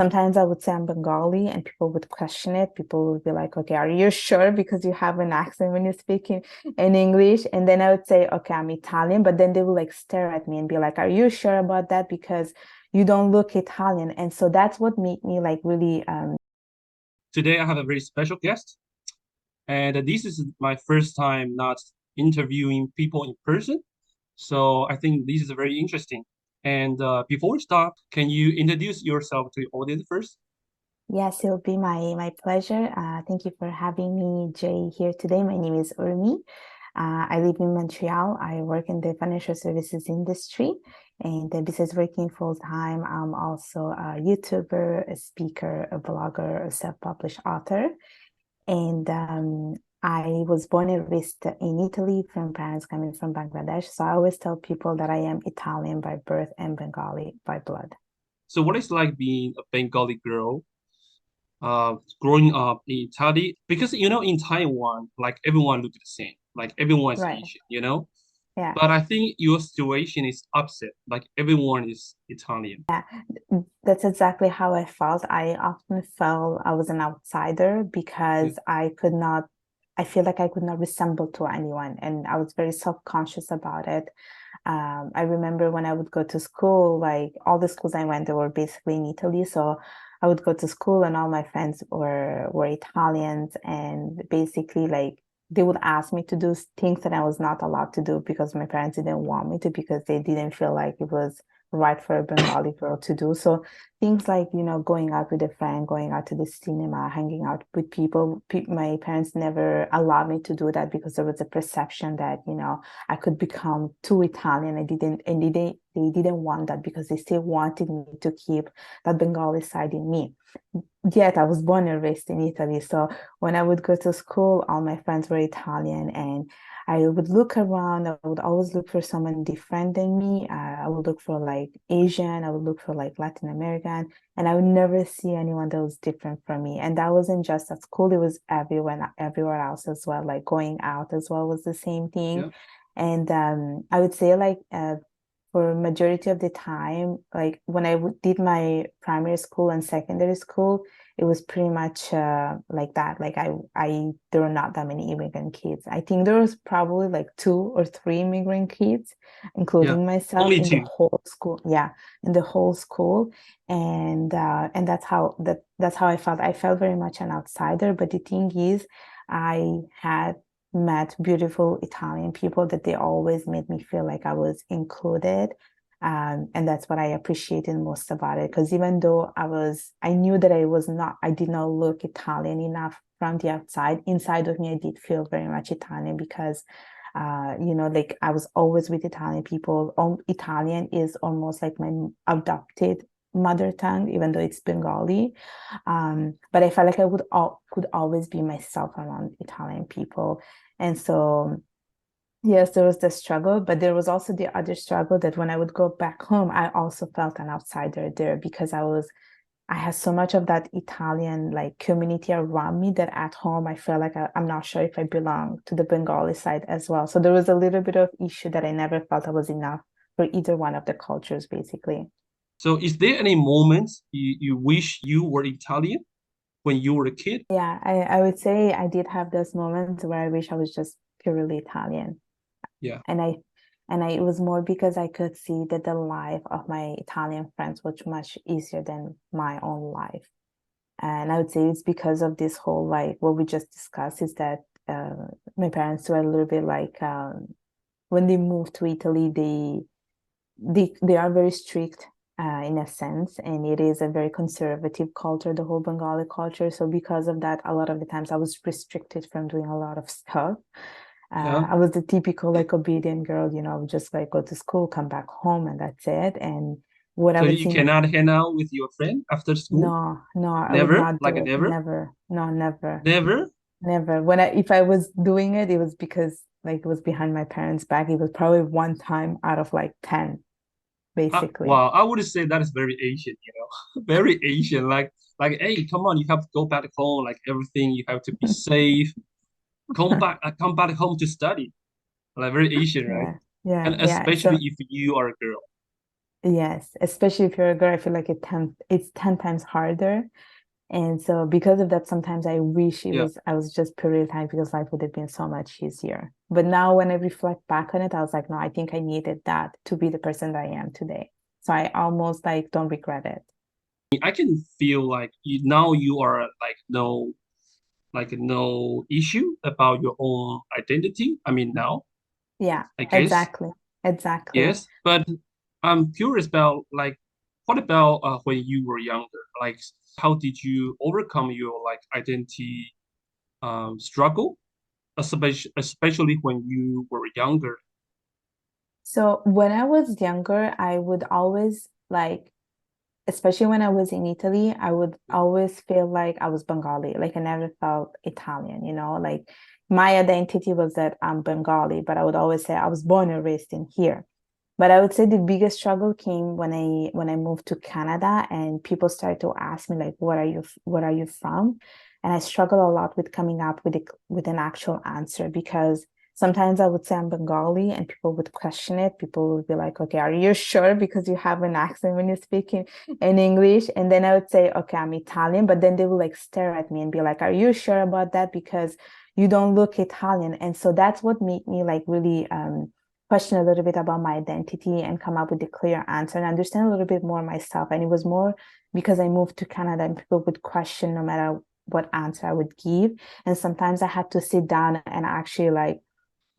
Sometimes I would say I'm Bengali and people would question it. People would be like, okay, are you sure? Because you have an accent when you speak in English. And then I would say, okay, I'm Italian. But then they would like stare at me and be like, are you sure about that? Because you don't look Italian. And so that's what made me like really Today I have a very special guest, and this is my first time not interviewing people in person. So I think this is very interesting. And before we start, can you introduce yourself to the audience first? yes, it'll be my pleasure. Thank you for having me, Jay, here today. My name is Urmi. I live in Montreal. I work in the financial services industry, and besides working full time, I'm also a YouTuber, a speaker, a blogger, a self-published author. And I was born and raised in Italy from parents coming from Bangladesh. So I always tell people that I am Italian by birth and Bengali by blood. So what is like being a Bengali girl, growing up in Italy? Because in Taiwan, like everyone looks the same, like everyone is Right. Asian. Yeah. But I think your situation is upset, like everyone is Italian. Yeah, that's exactly how I felt. I often felt I was an outsider Yeah, because I feel like I could not resemble to anyone, and I was very self-conscious about it. I remember when I would go to school, like all the schools I went, they were basically in Italy. So I would go to school and all my friends were Italians, and basically like they would ask me to do things that I was not allowed to do because my parents didn't want me to, because they didn't feel like it was right for a Bengali girl to do. So things like, going out with a friend, going out to the cinema, hanging out with people. My parents never allowed me to do that because there was a perception that, I could become too Italian. They didn't want that because they still wanted me to keep that Bengali side in me. Yet I was born and raised in Italy. So when I would go to school, all my friends were Italian, and I would look around. I would always look for someone different than me. I would look for like Asian, I would look for like Latin American, and I would never see anyone that was different from me. And that wasn't just at school, it was everywhere else as well. Like going out as well was the same thing. yeah, And I would say like for majority of the time, like when did my primary school and secondary school, it was pretty much like that. Like there were not that many immigrant kids. I think there was probably like two or three immigrant kids, yeah. including myself, Only in the two. whole school. Yeah, in the whole school, and that's how I felt. I felt very much an outsider. But the thing is, I had met beautiful Italian people that they always made me feel like I was included. And that's what I appreciated most about it. Because even though I knew that I did not look Italian enough from the outside, inside of me, I did feel very much Italian because, like I was always with Italian people. Italian is almost like my adopted mother tongue, even though it's Bengali. But I felt like could always be myself around Italian people. And so, yes, there was the struggle, but there was also the other struggle that when I would go back home, I also felt an outsider there because I had so much of that Italian like community around me that at home I felt like I'm not sure if I belong to the Bengali side as well. So there was a little bit of issue that I never felt I was enough for either one of the cultures, basically. So is there any moments you wish you were Italian when you were a kid? Yeah, I would say I did have those moments where I wish I was just purely Italian. Yeah. And it was more because I could see that the life of my Italian friends was much easier than my own life. And I would say it's because of this whole like what we just discussed is that my parents were a little bit like when they moved to Italy, they are very strict in a sense, and it is a very conservative culture, the whole Bengali culture. So because of that, a lot of the times I was restricted from doing a lot of stuff. Yeah. I was the typical like obedient girl, just like go to school, come back home, and that's it. And what I So would you see my cannot hang out with your friend after school? no, no, I would Never? not Like do it. never? Never. No, never. Never? Never. If I was doing it, it was because like it was behind my parents' back. It was probably one time out of like 10, basically. Wow, I would say that is very Asian. Very Asian. Like, hey, come on, you have to go back home, like everything, you have to be safe. Come back home to study. Like very Asian, right? Yeah, yeah, And yeah. especially So if you are a girl. Yes, especially if you're a girl, I feel like it's 10 times harder. And so because of that, sometimes I wish Yeah. I was just prioritized because life would have been so much easier. But now when I reflect back on it, I was like, no, I think I needed that to be the person that I am today. So I almost like don't regret it. I can feel like now you are like no issue about your own identity. I mean now, Yeah, I guess. exactly. Exactly. Yes, but I'm curious about like what about when you were younger? Like how did you overcome your like identity struggle, especially when you were younger? So when I was younger, I would always like, especially when I was in Italy, I would always feel like I was Bengali. Like I never felt Italian, you know, like my identity was that I'm Bengali, but I would always say I was born and raised in here. But I would say the biggest struggle came when I moved to Canada and people started to ask me like, what are you from? And I struggled a lot with coming up with an actual answer because sometimes I would say I'm Bengali and people would question it. People would be like, okay, are you sure? Because you have an accent when you speak in English. And then I would say, okay, I'm Italian. But then they would like stare at me and be like, are you sure about that? Because you don't look Italian. And so that's what made me like really question a little bit about my identity and come up with a clear answer and understand a little bit more myself. And it was more because I moved to Canada and people would question no matter what answer I would give. And sometimes I had to sit down and actually like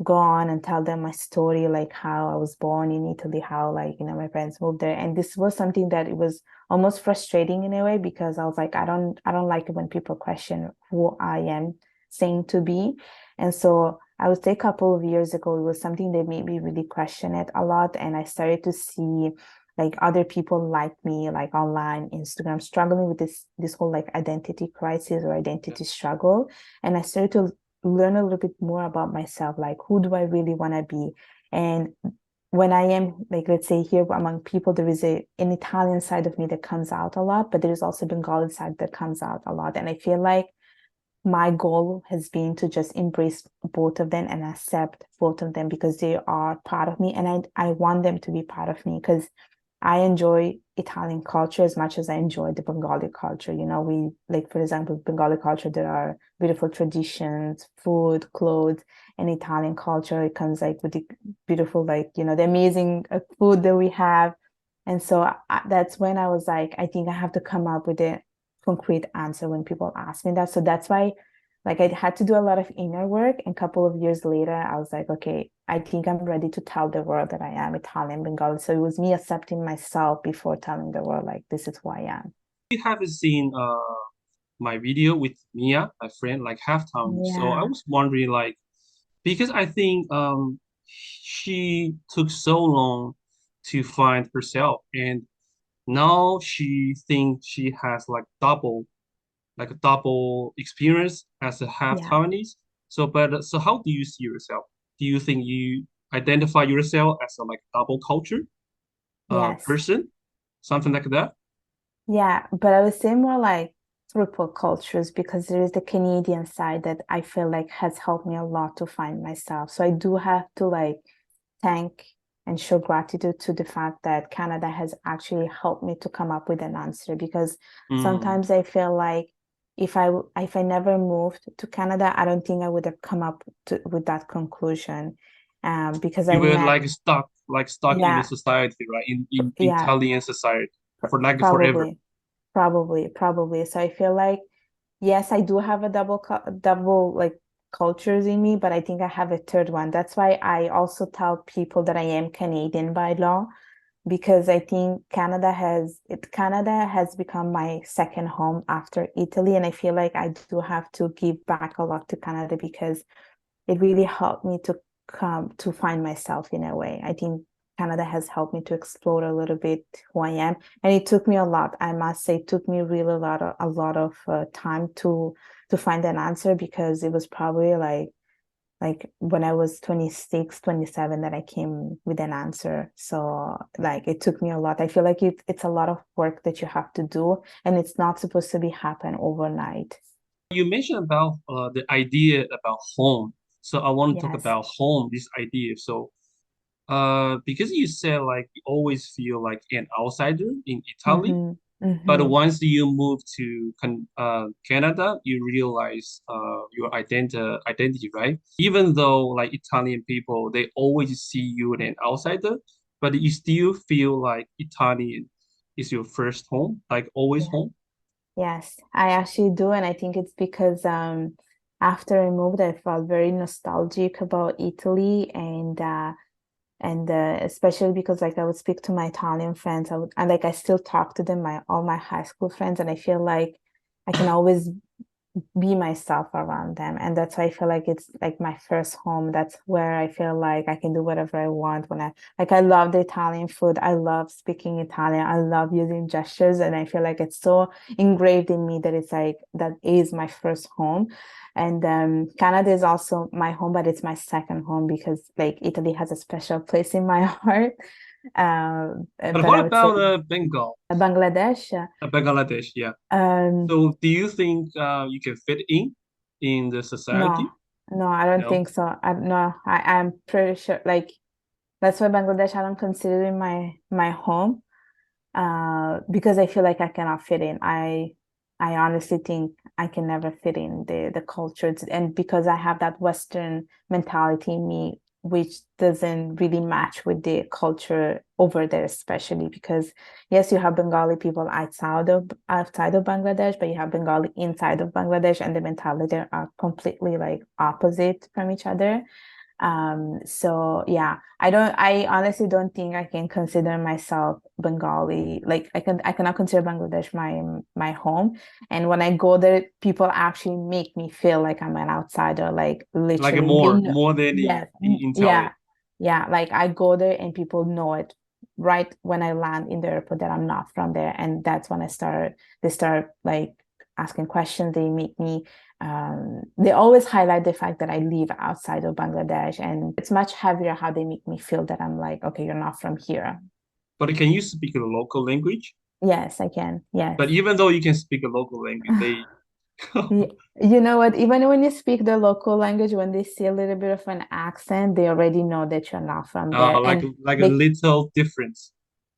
go on and tell them my story, like how I was born in Italy, how like, you know, my parents moved there. And this was something that it was almost frustrating in a way because I was like, I don't like it when people question who I am saying to be. And so I would say a couple of years ago, it was something that made me really question it a lot. And I started to see like other people like me, like online, Instagram, struggling with this whole like identity crisis or Yeah. identity struggle. And I started to learn a little bit more about myself, like who do I really want to be? And when I am like, let's say here among people, there is an Italian side of me that comes out a lot, but there's also Bengali side that comes out a lot. And I feel like my goal has been to just embrace both of them and accept both of them because they are part of me and I want them to be part of me because I enjoy Italian culture as much as I enjoy the Bengali culture. You know, we like, for example, Bengali culture, there are beautiful traditions, food, clothes, and Italian culture. It comes like with the beautiful, like, you know, the amazing food that we have. And so that's when I was like, I think I have to come up with a concrete answer when people ask me that. So that's why like I had to do a lot of inner work. And a couple of years later, I was like, okay, I think I'm ready to tell the world that I am Italian Bengali. So it was me accepting myself before telling the world, like, this is who I am. You haven't seen my video with Mia, my friend, like halftime. So I Yeah. was wondering like because I think she took so long to find herself and now she thinks she has like a double experience as a half Yeah. Taiwanese. So but so how do you see yourself? Do you think you identify yourself as a like double culture Yes. person? Something like that? Yeah. But I would say more like triple cultures because there is the Canadian side that I feel like has helped me a lot to find myself. So I do have to like thank and show gratitude to the fact that Canada has actually helped me to come up with an answer because Mm. sometimes I feel like if I never moved to Canada, I don't think I would have come up with that conclusion. Because I You were met, like stuck in the yeah, society, right? In yeah, Italian society for like forever. probably, probably. So I feel like yes, I do have a double like cultures in me, but I think I have a third one. That's why I also tell people that I am Canadian by law because I think Canada has become my second home after Italy, and I feel like I do have to give back a lot to Canada because it really helped me to come to find myself in a way. I think Canada has helped me to explore a little bit who I am, and it took me a lot. I must say, it took me really a lot of time to find an answer because it was probably like when I was 26, 27 that I came with an answer. So like it took me a lot. I feel like it's a lot of work that you have to do, and it's not supposed to be happen overnight. You mentioned about the idea about home. So I want to talk Yes. about home, this idea. So Because you said like you always feel like an outsider in Italy, Mm-hmm. but Mm-hmm. once you move to Canada, you realize your identity, right? Even though like Italian people, they always see you as an outsider, but you still feel like Italian is your first home, like always Yeah. home. Yes, I actually do, and I think it's because after I moved, I felt very nostalgic about Italy, and especially because like I would speak to my Italian friends, I still talk to them, my all my high school friends, and I feel like I can always be myself around them. And that's why I feel like it's like my first home. That's where I feel like I can do whatever I want when I love the Italian food. I love speaking Italian. I love using gestures. And I feel like it's so engraved in me that it's like that is my first home. And Canada is also my home, but it's my second home because like Italy has a special place in my heart. But But what I would say about Bengal, Bangladesh. Bangladesh? Yeah. Um, So do you think you can fit in the No, society? no, I don't No. think so. No, I'm pretty sure like that's why Bangladesh I don't consider it my home. Because I feel like I cannot fit in. I honestly think I can never fit in the cultures, and because I have that Western mentality in me, which doesn't really match with the culture over there, especially because yes, you have Bengali people outside of Bangladesh, but you have Bengali inside of Bangladesh, and the mentality are completely like opposite from each other. So yeah, I honestly don't think I can consider myself Bengali. Like I cannot consider Bangladesh my home. And when I go there, people actually make me feel like I'm an outsider, like Like a literally they more know. more than Yes, in yeah, Italy. yeah. Like I go there and people know it right when I land in the airport that I'm not from there. And that's when they start like asking questions. They make me they always highlight the fact that I live outside of Bangladesh, and it's much heavier how they make me feel that I'm like, okay, you're not from here. But can you speak a local language? Yes, I can. Yes. But even though you can speak a local language, they You know what? Even when you speak the local language, when they see a little bit of an accent, they already know that you're not from there. And like a they, little difference.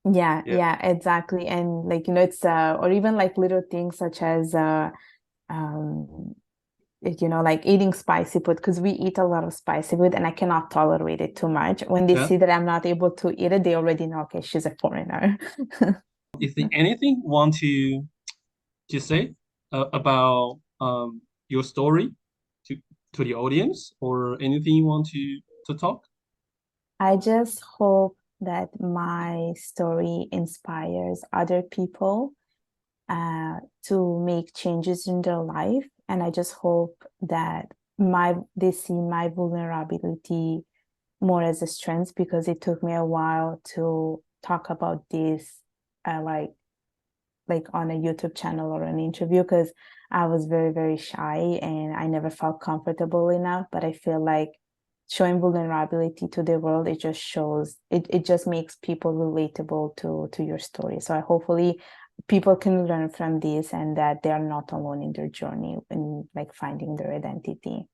yeah, Yeah. yeah, exactly. And like, it's, or even like little things such as, um, like eating spicy food because we eat a lot of spicy food and I cannot tolerate it too much. When they Yeah. see that I'm not able to eat it, they already know, okay, she's a foreigner. Is there anything you want to say about your story to to the audience, or anything you want to talk? I just hope that my story inspires other people to make changes in their life. And I just hope that they see my vulnerability more as a strength because it took me a while to talk about this like on a YouTube channel or an interview because I was very, very shy and I never felt comfortable enough. But I feel like showing vulnerability to the world, it just makes people relatable to your story. So I hopefully people can learn from this and that they are not alone in their journey in like finding their identity.